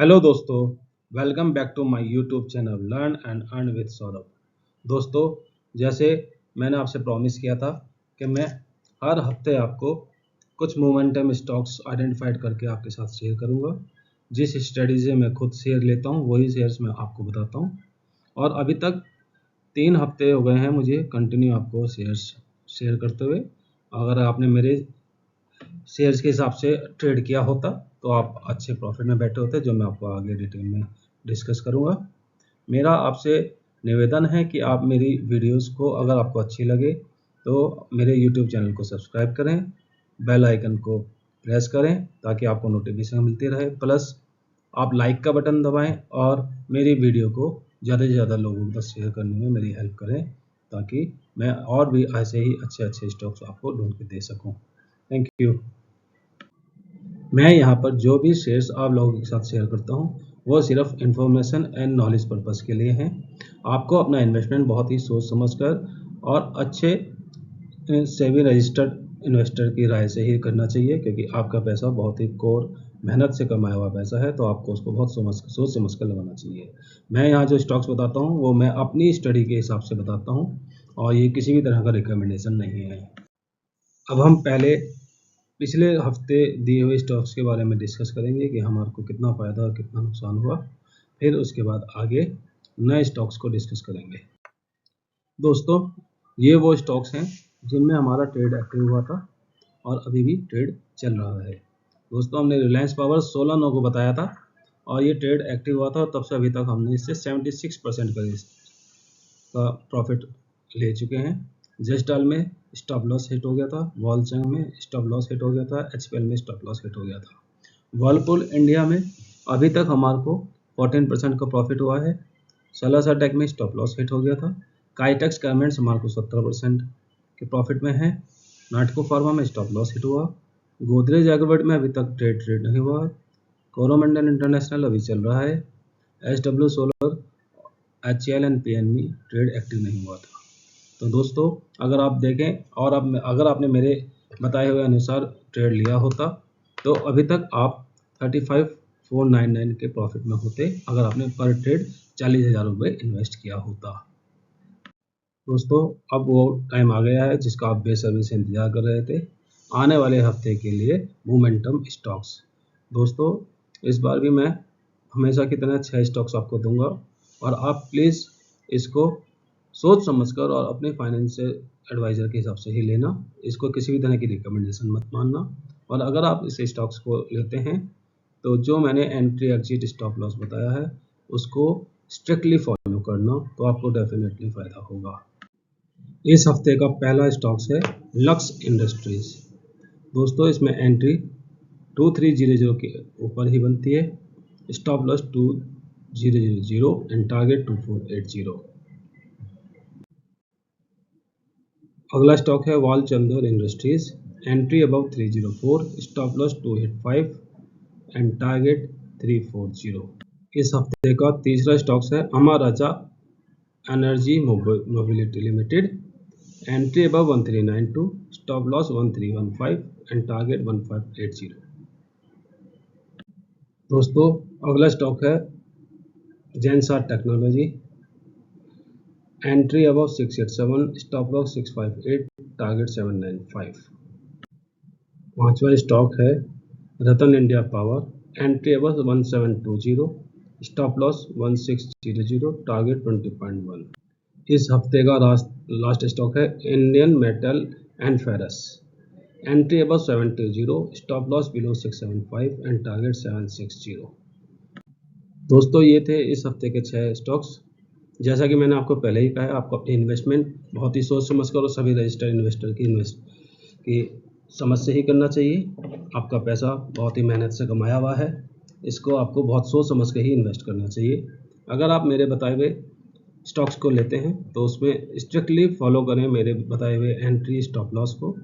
Hello दोस्तों, welcome back to my YouTube channel learn and earn with Saurabh. दोस्तों, जैसे मैंने आपसे प्रॉमिस किया था कि मैं हर हफ्ते आपको कुछ मोमेंटम स्टॉक्स आइडेंटिफाइड करके आपके साथ शेयर करूंगा। जिस स्टडी से मैं खुद शेयर लेता हूं वही शेयर्स मैं आपको बताता हूं। और अभी तक 3 हफ्ते हो गए हैं मुझे कंटिन्यू आपको शेयर्स शेयर करते हुए। अगर आपने मेरे शेयर्स के हिसाब से ट्रेड किया होता तो आप अच्छे प्रॉफिट में बैठे होते, जो मैं आपको आगे डिटेल में डिस्कस करूंगा। मेरा आपसे निवेदन है कि आप मेरी वीडियोस को अगर आपको अच्छी लगे तो मेरे यूट्यूब चैनल को सब्सक्राइब करें, बेल आइकन को प्रेस करें ताकि आपको नोटिफिकेशन मिलती रहे। प्लस आप लाइक का बटन दबाएं और मेरी वीडियो को ज़्यादा से ज़्यादा लोगों तक शेयर करने में मेरी हेल्प करें ताकि मैं और भी ऐसे ही अच्छे अच्छे स्टॉक्स आपको ढूंढ के दे सकूं। Thank you. मैं यहाँ पर जो भी शेयर्स आप लोगों के साथ शेयर करता हूँ वो सिर्फ इन्फॉर्मेशन एंड नॉलेज पर्पज़ के लिए हैं। आपको अपना इन्वेस्टमेंट बहुत ही सोच समझकर और अच्छे सेबी रजिस्टर्ड इन्वेस्टर की राय से ही करना चाहिए, क्योंकि आपका पैसा बहुत ही कोर मेहनत से कमाया हुआ पैसा है, तो आपको उसको बहुत सोच समझ कर लगाना चाहिए। मैं यहाँ जो स्टॉक्स बताता हूँ वो मैं अपनी स्टडी के हिसाब से बताता हूँ और ये किसी भी तरह का रिकमेंडेशन नहीं है। अब हम पहले पिछले हफ्ते दिए हुए स्टॉक्स के बारे में डिस्कस करेंगे कि हमारे को कितना फ़ायदा और कितना नुकसान हुआ। फिर उसके बाद आगे नए स्टॉक्स को डिस्कस करेंगे। दोस्तों, ये वो स्टॉक्स हैं जिनमें हमारा ट्रेड एक्टिव हुआ था और अभी भी ट्रेड चल रहा है। दोस्तों, हमने रिलायंस पावर 16 को बताया था और ये ट्रेड एक्टिव हुआ था और तब से अभी तक हमने इससे 76% का प्रॉफिट ले चुके हैं। जेस्टाल में स्टॉप लॉस हिट हो गया था, वॉलचंग में स्टॉप लॉस हिट हो गया था, एचपीएल में स्टॉप लॉस हिट हो गया था। वर्लपूल इंडिया में अभी तक हमारे को 14% का प्रॉफिट हुआ है। सलासा टेक में स्टॉप लॉस हिट हो गया था। काइटेक्स गारमेंट्स हमारे को 17% के प्रॉफिट में है। नाटको फार्मा में स्टॉप लॉस हिट हुआ। गोदरेज एग्रोवेट में अभी तक ट्रेड नहीं हुआ। कोरोमंडल इंटरनेशनल अभी चल रहा है। SW solar, HL and PNB trade active नहीं हुआ था। तो दोस्तों, अगर आप देखें और अगर आपने मेरे बताए हुए अनुसार ट्रेड लिया होता तो अभी तक आप 35,499 के प्रॉफिट में होते, अगर आपने पर ट्रेड 40,000 रुपये इन्वेस्ट किया होता। दोस्तों, अब वो टाइम आ गया है जिसका आप बेसब्री से इंतजार कर रहे थे, आने वाले हफ्ते के लिए मोमेंटम स्टॉक्स। दोस्तों, इस बार भी मैं हमेशा की तरह 6 स्टॉक्स आपको दूंगा और आप प्लीज़ इसको सोच समझकर और अपने फाइनेंशियल एडवाइज़र के हिसाब से ही लेना। इसको किसी भी तरह की रिकमेंडेशन मत मानना। और अगर आप इस स्टॉक्स को लेते हैं तो जो मैंने एंट्री एग्जिट स्टॉप लॉस बताया है उसको स्ट्रिक्टली फॉलो करना, तो आपको डेफिनेटली फ़ायदा होगा। इस हफ्ते का पहला स्टॉक्स है लक्स इंडस्ट्रीज। दोस्तों, इसमें एंट्री 2300 के ऊपर ही बनती है, स्टॉप लॉस 2000 एंड टारगेट 2480। अगला स्टॉक है Walchandnagar Industries, entry above 304, stop loss 285 and target 340। इस हफ्ते का तीसरा स्टॉक्स है Amara Raja Energy Mobility Limited, entry above 1392, stop loss 1315 and target 1580। दोस्तों, अगला स्टॉक है Zensar Technology, entry above 687, stop loss 658, target 795। पांचवा स्टॉक है Rattan India Power, entry above 1720, stop loss 1600, target 20.1। इस हफ्ते का लास्ट स्टॉक है Indian metal and ferrous, entry above 720, stop loss below 675 and target 760। दोस्तों, ये थे इस हफ्ते के 6 स्टॉक्स। जैसा कि मैंने आपको पहले ही कहा है, आपको अपनी इन्वेस्टमेंट बहुत ही सोच समझ कर और सभी रजिस्टर्ड इन्वेस्टर की समझ से ही करना चाहिए। आपका पैसा बहुत ही मेहनत से कमाया हुआ है, इसको आपको बहुत सोच समझ के ही इन्वेस्ट करना चाहिए। अगर आप मेरे बताए हुए स्टॉक्स को लेते हैं तो उसमें स्ट्रिक्टली फॉलो करें मेरे बताए हुए एंट्री स्टॉप लॉस को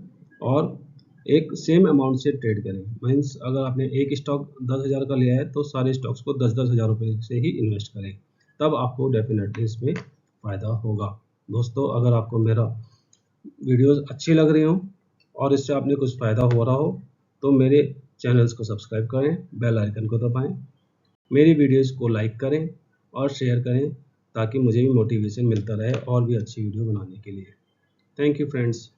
और एक सेम अमाउंट से ट्रेड करें। मीन्स अगर आपने एक स्टॉक 10,000 का लिया है तो सारे स्टॉक्स को 10-10 हज़ार रुपये से ही इन्वेस्ट करें, तब आपको डेफिनेटली इसमें फ़ायदा होगा। दोस्तों, अगर आपको मेरा वीडियोस अच्छी लग रही हो और इससे आपने कुछ फ़ायदा हो रहा हो तो मेरे चैनल्स को सब्सक्राइब करें, बेल आइकन को दबाएं मेरी वीडियोज़ को लाइक करें और शेयर करें ताकि मुझे भी मोटिवेशन मिलता रहे और भी अच्छी वीडियो बनाने के लिए। Thank you friends.